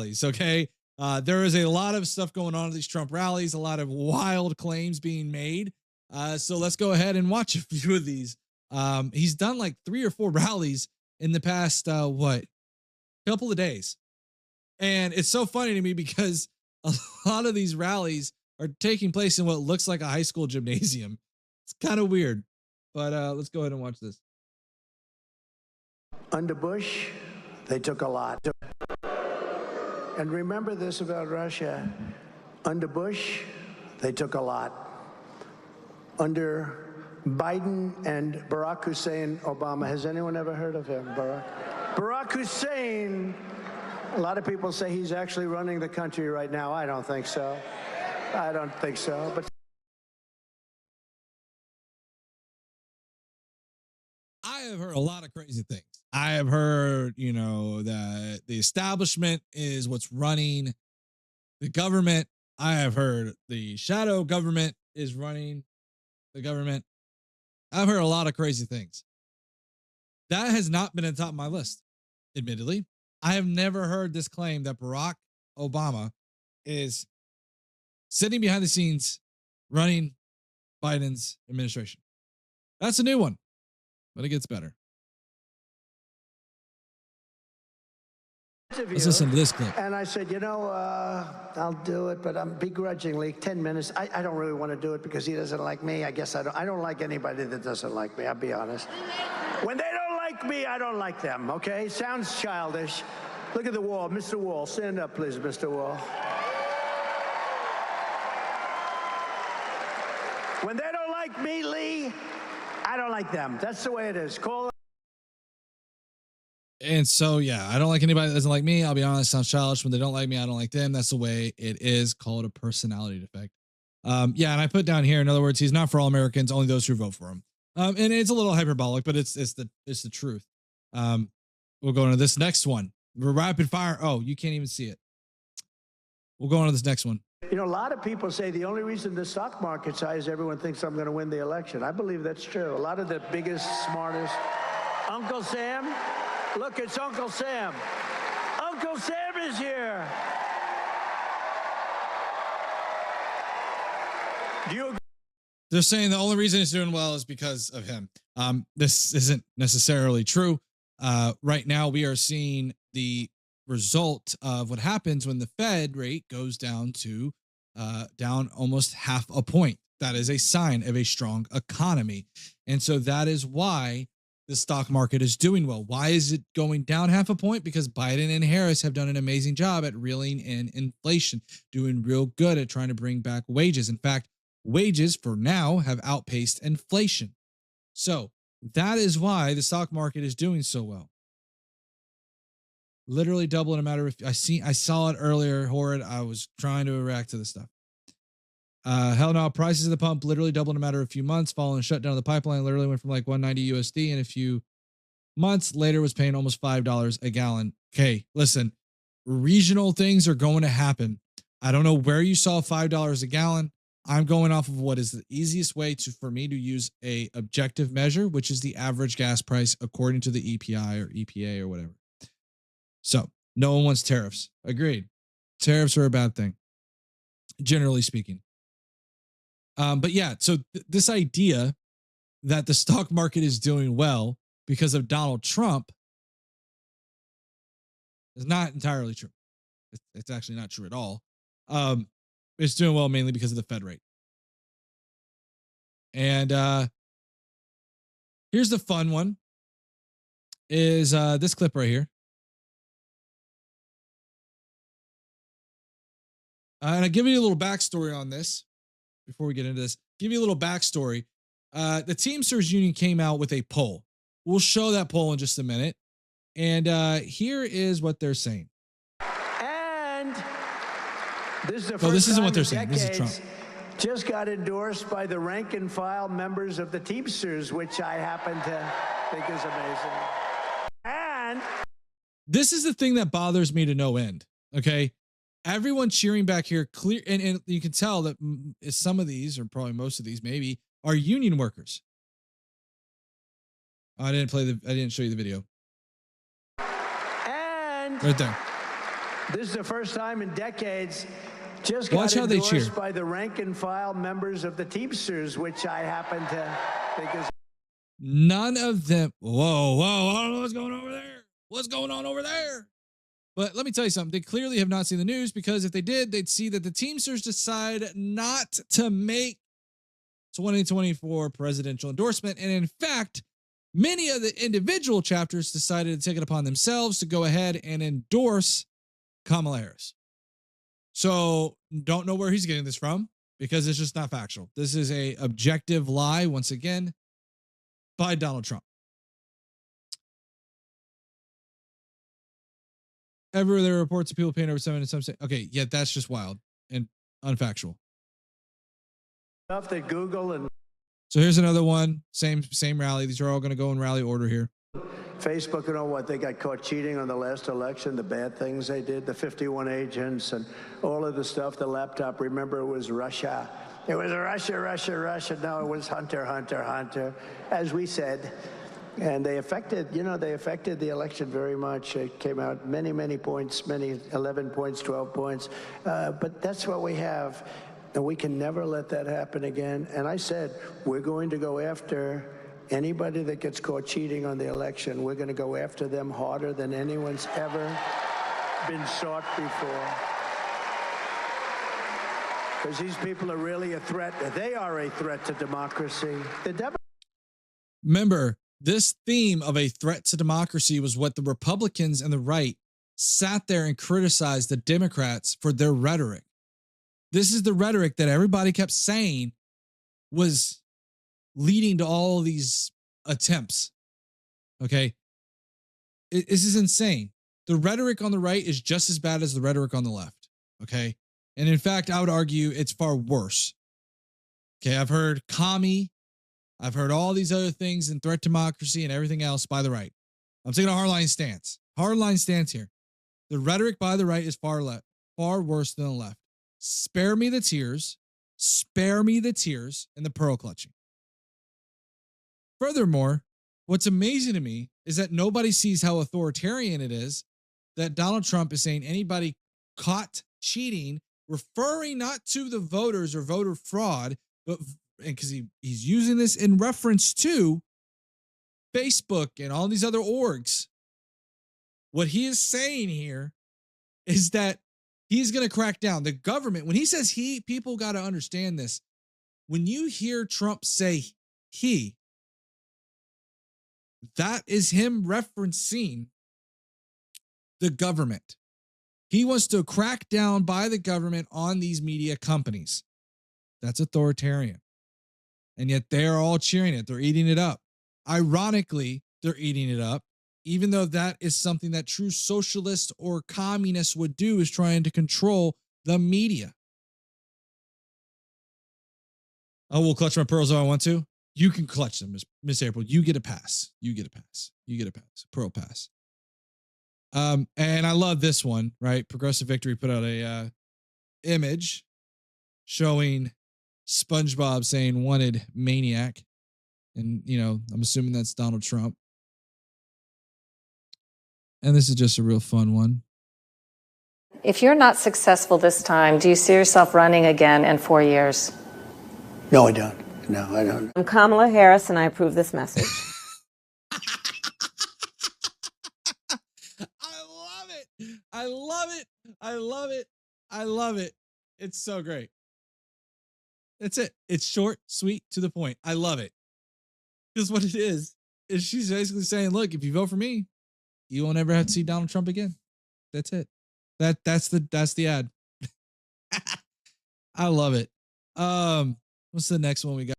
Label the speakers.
Speaker 1: rallies. Okay. There is a lot of stuff going on at these Trump rallies, a lot of wild claims being made. So let's go ahead and watch a few of these. He's done like 3 or 4 rallies in the past, couple of days. And it's so funny to me because a lot of these rallies are taking place in what looks like a high school gymnasium. It's kind of weird, but let's go ahead and watch this.
Speaker 2: Under Bush, they took a lot. And remember this about Russia. Under Bush, they took a lot. Under Biden and Barack Hussein Obama, has anyone ever heard of him? Barack Hussein, a lot of people say he's actually running the country right now. I don't think so. I don't think so. But
Speaker 1: I have heard a lot of crazy things. I have heard, that the establishment is what's running the government. I have heard the shadow government is running the government. I've heard a lot of crazy things. That has not been on top of my list, admittedly. I have never heard this claim that Barack Obama is sitting behind the scenes running Biden's administration. That's a new one, but it gets better. Let's listen to this clip.
Speaker 2: And I said, I'll do it, but I'm begrudgingly, 10 minutes. I don't really want to do it because he doesn't like me. I guess I don't like anybody that doesn't like me, I'll be honest. When they don't like me, I don't like them, okay? Sounds childish. Look at the wall. Mr. Wall, stand up, please, Mr. Wall. When they don't like me, Lee, I don't like them. That's the way it is. Call.
Speaker 1: And so, yeah, I don't like anybody that doesn't like me. I'll be honest, sounds childish. When they don't like me, I don't like them. That's the way it is, called a personality defect. Yeah, and I put down here, in other words, he's not for all Americans, only those who vote for him. And it's a little hyperbolic, but it's the truth. We'll go into this next one. We're rapid fire. Oh, you can't even see it. We'll go on to this next one.
Speaker 2: A lot of people say the only reason the stock market's high is everyone thinks I'm going to win the election. I believe that's true. A lot of the biggest, smartest. Uncle Sam? Look, it's Uncle Sam. Uncle Sam is here. Do you agree?
Speaker 1: They're saying the only reason he's doing well is because of him. This isn't necessarily true. Right now, we are seeing the result of what happens when the Fed rate goes down to down almost half a point. That is a sign of a strong economy. And so that is why the stock market is doing well. Why is it going down half a point? Because Biden and Harris have done an amazing job at reeling in inflation, doing real good at trying to bring back wages. In fact, wages for now have outpaced inflation. So that is why the stock market is doing so well. Literally double in a matter of, I saw it earlier, Horrid. I was trying to react to this stuff. Hell no, prices at the pump literally doubled in a matter of a few months, following a shutdown of the pipeline. Literally went from like 190 USD in a few months later, was paying almost $5 a gallon. Okay, listen, regional things are going to happen. I don't know where you saw $5 a gallon. I'm going off of what is the easiest way for me to use a objective measure, which is the average gas price according to the EPI or EPA or whatever. So no one wants tariffs. Agreed. Tariffs are a bad thing, generally speaking. But yeah, so this idea that the stock market is doing well because of Donald Trump is not entirely true. It's actually not true at all. It's doing well mainly because of the Fed rate. And here's the fun one is this clip right here. And I give you a little backstory on this before we get into this. Give you a little backstory. The Teamsters union came out with a poll. We'll show that poll in just a minute. And here is what they're saying.
Speaker 2: And this is the first
Speaker 1: oh, this isn't
Speaker 2: time
Speaker 1: what they're
Speaker 2: in
Speaker 1: saying. This is Trump.
Speaker 2: Just got endorsed by the rank and file members of the Teamsters, which I happen to think is amazing. And
Speaker 1: this is the thing that bothers me to no end. Okay. Everyone cheering back here, clear, and you can tell that some of these, or probably most of these, maybe, are union workers. I didn't show you the video.
Speaker 2: And
Speaker 1: right there.
Speaker 2: This is the first time in decades. Just
Speaker 1: Watch
Speaker 2: got
Speaker 1: how they cheer.
Speaker 2: endorsed by the rank and file members of the Teamsters, which I happen to think is.
Speaker 1: None of them. Whoa, I don't know what's going on over there. What's going on over there? But let me tell you something. They clearly have not seen the news, because if they did, they'd see that the Teamsters decide not to make 2024 presidential endorsement. And in fact, many of the individual chapters decided to take it upon themselves to go ahead and endorse Kamala Harris. So don't know where he's getting this from, because it's just not factual. This is a objective lie, once again, by Donald Trump. Ever there are reports of people paying over 7 and some say, okay, yeah, that's just wild and unfactual.
Speaker 2: Stuff that Google and
Speaker 1: So here's another one. Same rally. These are all going to go in rally order here.
Speaker 2: Facebook and all what they got caught cheating on the last election, the bad things they did, the 51 agents and all of the stuff, the laptop. Remember, it was Russia. It was Russia. No, it was Hunter, as we said. And they affected the election very much. It came out many points, 11 points, 12 points. But that's what we have. And we can never let that happen again. And I said, we're going to go after anybody that gets caught cheating on the election. We're going to go after them harder than anyone's ever been sought before. Because these people are really a threat. They are a threat to democracy.
Speaker 1: Remember, this theme of a threat to democracy was what the Republicans and the right sat there and criticized the Democrats for their rhetoric. This is the rhetoric that everybody kept saying was leading to all these attempts. Okay. This is insane. The rhetoric on the right is just as bad as the rhetoric on the left. Okay. And in fact, I would argue it's far worse. Okay. I've heard commie. I've heard all these other things and threat democracy and everything else by the right. I'm taking a hardline stance. Hardline stance here. The rhetoric by the right is far worse than the left. Spare me the tears. Spare me the tears and the pearl clutching. Furthermore, what's amazing to me is that nobody sees how authoritarian it is that Donald Trump is saying anybody caught cheating, referring not to the voters or voter fraud, but because he's using this in reference to Facebook and all these other orgs. What he is saying here is that he's going to crack down. The government, when he says people got to understand this. When you hear Trump say he, that is him referencing the government. He wants to crack down by the government on these media companies. That's authoritarian. And yet they're all cheering it. They're eating it up. Ironically, they're eating it up, even though that is something that true socialists or communists would do, is trying to control the media. Oh, we'll clutch my pearls if I want to. You can clutch them, Miss April. You get a pass. You get a pass. You get a pass. Pearl pass. And I love this one, right? Progressive Victory put out a image showing SpongeBob saying wanted maniac. And, I'm assuming that's Donald Trump. And this is just a real fun one.
Speaker 3: If you're not successful this time, do you see yourself running again in 4 years?
Speaker 2: No, I don't. No, I don't.
Speaker 4: I'm Kamala Harris, and I approve this message.
Speaker 1: I love it. I love it. I love it. I love it. It's so great. That's it. It's short, sweet, to the point. I love it. Because what it is she's basically saying, look, if you vote for me, you won't ever have to see Donald Trump again. That's it. That's the ad. I love it. What's the next one we got?